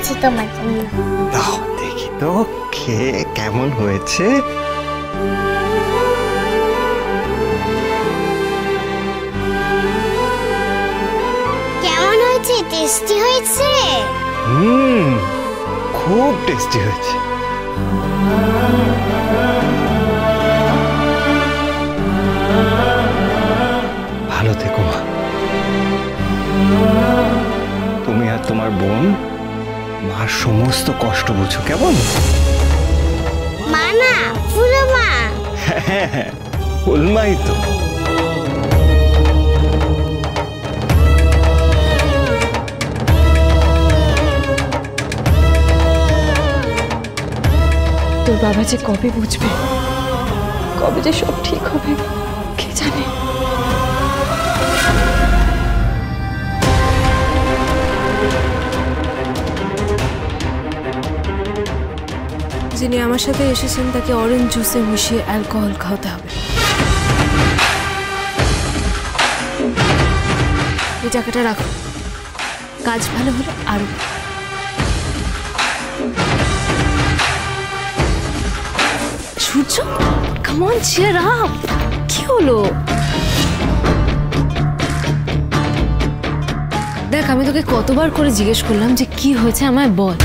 এনেছি তোমার জন্য। দাও দেখি তো খেয়ে কেমন হয়েছে। কেমন হয়েছে? টেস্টি হয়েছে? খুব টেস্টি হয়েছে। ভালো থেকো মা। তুমি আর তোমার বোন মার সমস্ত কষ্ট বুঝো, কেমন? মা না, ফুলো মা। হ্যাঁ, ফুলমাই তো। তোর বাবা যে কবে বুঝবে, কবে যে সব ঠিক হবে কে জানে। যিনি আমার সাথে এসেছেন তাকে অরেঞ্জ জুসে মিশিয়ে অ্যালকোহল খাওয়াতে হবে। এই টাকাটা রাখো, কাজ ভালো হলে আরো। সূর্য, কাম অন, চিয়ার আপ। কি হলো? দেখ, আমি তোকে কতবার করে জিজ্ঞেস করলাম যে কি হয়েছে আমায় বল,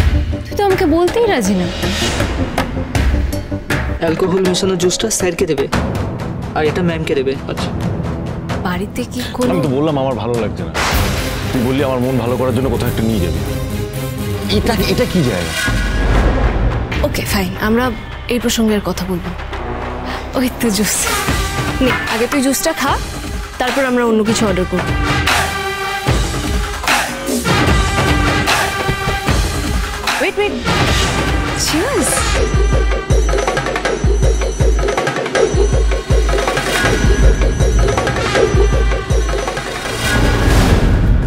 তুই তো আমাকে বলতেই রাজি না। অ্যালকোহল মেশানো জুসটা স্যারকে দেবে আর এটা ম্যামকে দেবে। আচ্ছা, বাড়িতে কি করে? আমি তো বললাম আমার ভালো লাগছে না, তুই বললি আমার মন ভালো করার জন্য কোথাও একটা নিয়ে যাবি। এটা কি জায়গা? ওকে ফাইন, আমরা এই প্রসঙ্গে আর কথা বলবো। ওই তো জুস নে, আগে তুই জুসটা খা, তারপর আমরা অন্য কিছু অর্ডার করবো। Wait wait, cheers.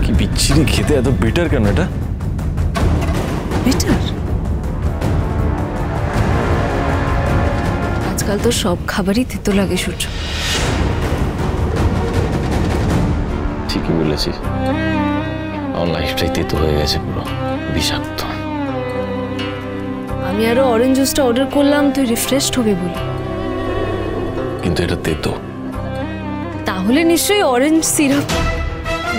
কি বিচ্ছিরি খেতে, এত বেটার কেন এটা? বেটার? আজকাল তো সব খাবারই তেতো লাগে সূর্য। ঠিকই বলেছিস, আমার লাইফটাই তেতো হয়ে গেছে, পুরো বিষাক্ত। আমি আরো অরেঞ্জ জুসটা অর্ডার করলাম তুই রিফ্রেশড হবে বলে, কিন্তু এটা তেতো। তাহলে নিশ্চয়ই অরেঞ্জ সিরাপ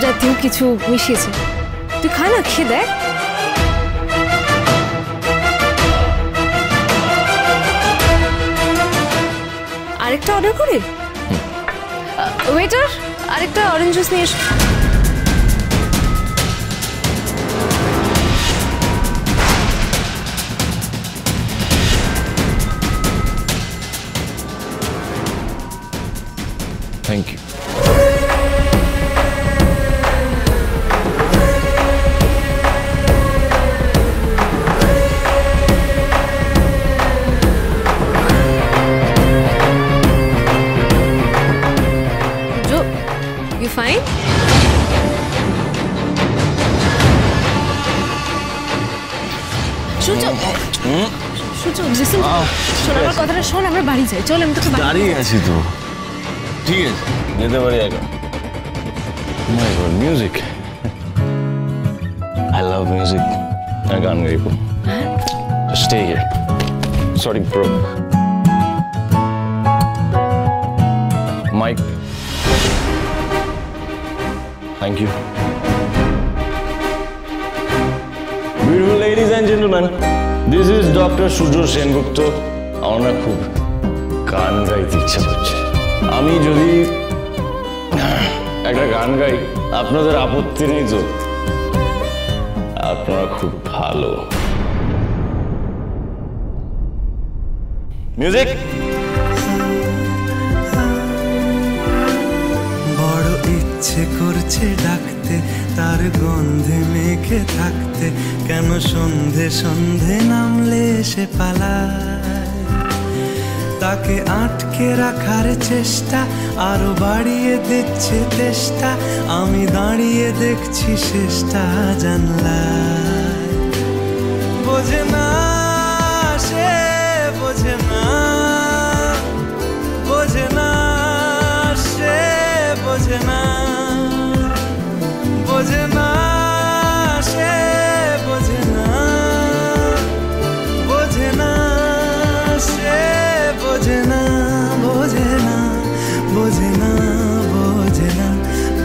জাতীয় কিছু মিশিয়েছে। তুই খা না, খেয়ে দেখ। আরেকটা অর্ডার করে। ওয়েটার, আরেকটা অরেঞ্জ জুস নিয়ে এসো। Thank you. You fine? Surya, Surya, listen, শোন আমার কথাটা শোন, আমরা বাড়ি যাই। চল, আমি তোকে দাঁড়িয়ে আছি তো। ঠিক আছে, যেতে পারি আগে। My god, music, I love music. আমি গান গাইবো। Stay here. Sorry bro. Mike. Thank you. Beautiful ladies and gentlemen, this is Dr. Surjo Sengupta. আমার না খুব গান গাইতে ইচ্ছা করছে। আমি যদি একটা গান গাই, আপনাদের আপত্তি নেই তো? আপনারা খুব ভালো। মিউজিক। বড় ইচ্ছে করছে ডাকতে, তার গন্ধে মেখে থাকতে, কেন সন্ধে সন্ধে নামলে সে পালায়। তাকে আটকে রাখার চেষ্টা আরো বাড়িয়ে দিচ্ছে তেষ্টা, আমি দাঁড়িয়ে দেখছি শেষটা জানলায়। বোঝে না সে, বোঝে না, বোঝে না সে, বোঝে না, বোঝে না সে, বোঝে না। বোঝে না বোঝে না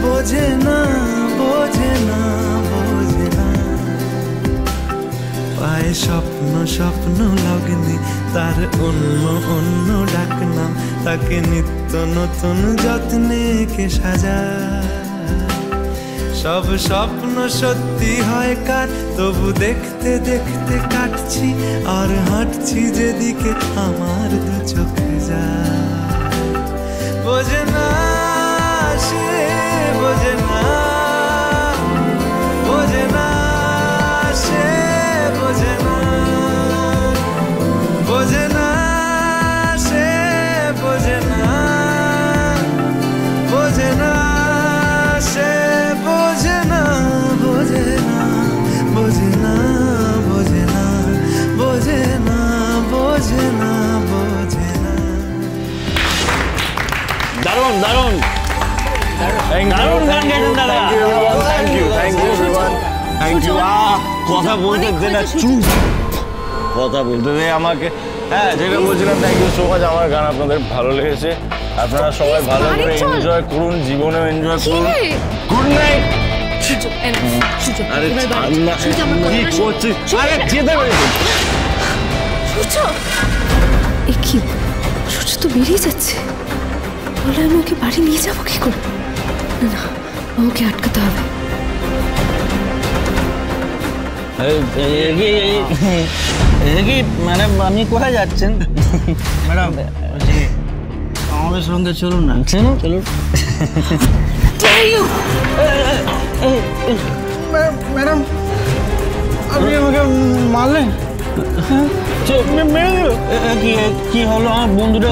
বোঝে না বোঝে না বোঝে না পায়ে স্বপ্ন স্বপ্ন লগ্নে তার অন্য অন্য ডাকনাম তাকে নিত্য নতুন যত্নে কে সাজায় সব স্বপ্ন সত্যি হয় কার তবু দেখতে দেখতে কাটছি আর হাঁটছি যেদিকে আমার দু চোখ যায় বোঝে না সে বোঝে না বোঝে না সে বোঝে না বোঝে না সে বোঝে না বোঝে না সে বোঝে না বোঝে না বোঝে না বোঝে না বোঝে না বোঝে না বোঝে না দারুণ দারুণ দারুণ গান গেছেন দাদা। Thank you. কথা বলতে দে না, চুপ কথা বলতে দে আমাকে। হ্যাঁ যেটা বলছিলাম, থ্যাংক ইউ সো মাচ। আমার গান আপনাদের ভালো লেগেছে, আপনারা সবাই ভালো করে এনজয় করুন, জীবনেও এনজয় করুন। Good night. আরে কি করছিস? আরে যেতে পেরেছি। কি সূর্য তো বেরিয়ে যাচ্ছে, তাহলে আমি ওকে বাড়ি নিয়ে যাবো কি করে? না, আমাকে আটকাতে হবে। ম্যাডাম আপনি কোথায় যাচ্ছেন? ম্যাডাম আমাদের সঙ্গে চলুন না। চলুন চলুন। ম্যাডাম আপনি আমাকে মারলেন? মেরে দিল? কি হলো? আমার বন্ধুটা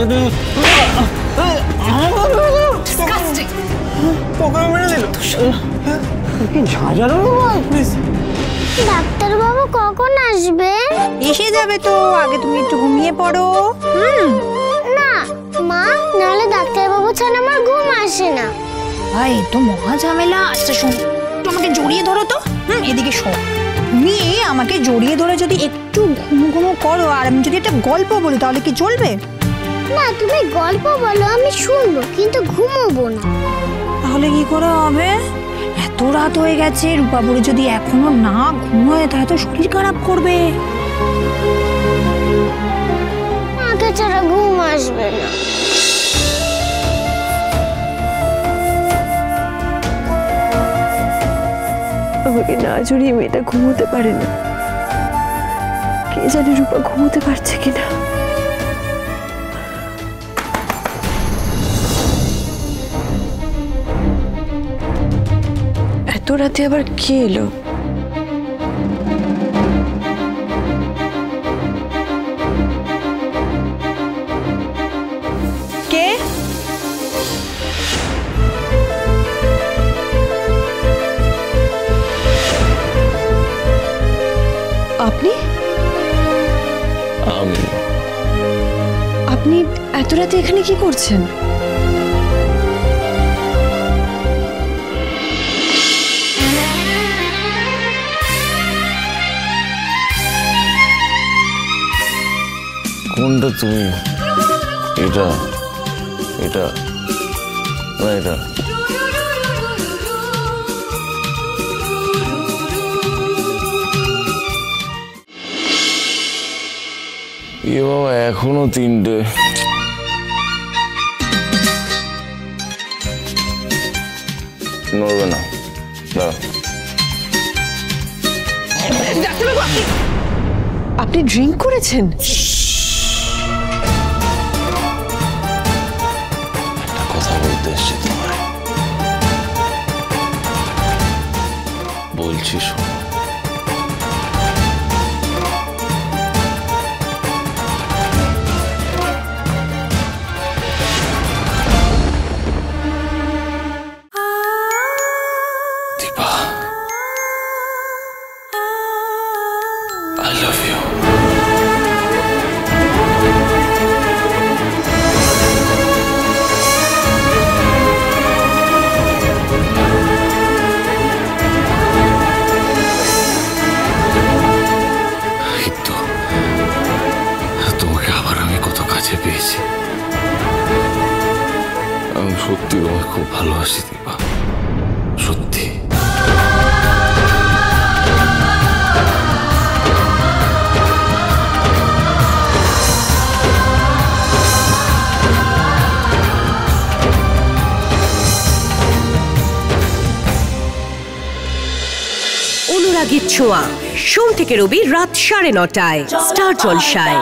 পোকা মেরে দিল। কি ঝাঁঝালো প্লিজ। ডাক্তারবাবু কখন আসবে? এসে যাবে তো, আগে তুমি একটু ঘুমিয়ে পড়ো। না মা, নাহলে ডাক্তারবাবু ছাড়া আমার ঘুম আসে না। ভাই তো মহা ঝামেলা। আচ্ছা শোন, একটু আমাকে জড়িয়ে ধরো তো। এদিকে শোন, তুমি আমাকে জড়িয়ে ধরে যদি একটু ঘুমো ঘুমো করো আর আমি যদি একটা গল্প বলি তাহলে কি চলবে? না, তুমি গল্প বলো, আমি শুনবো, কিন্তু ঘুমোবো না। তাহলে কি করে হবে? এত রাত হয়ে গেছে, রূপাবুড়ি যদি এখনো না ঘুমোয় তাহলে তো শরীর খারাপ করবে। মাকে ছাড়া ঘুম আসবে না। আমাকে না জড়িয়ে মেয়েটা ঘুমোতে পারে না। কে জানে রূপা ঘুমোতে পারছে কিনা। এত রাতে আবার কে এলো? কে? আপনি? আপনি এত রাতে এখানে কি করছেন? কোনটা তুমি? এটা এটা না এটা? এ বাবা, এখনো 3টে। নড়বে না। আপনি ড্রিঙ্ক করেছেন? কথা বলতে এসছি তোমায়, বলছি শোনো। Dipa, I love you. সত্যি তোমায় খুব ভালোবাসি দীপা, সত্যি। অনুরাগীর ছোঁয়া সোম থেকে রবি রাত 9:30টায় স্টার জলসায়।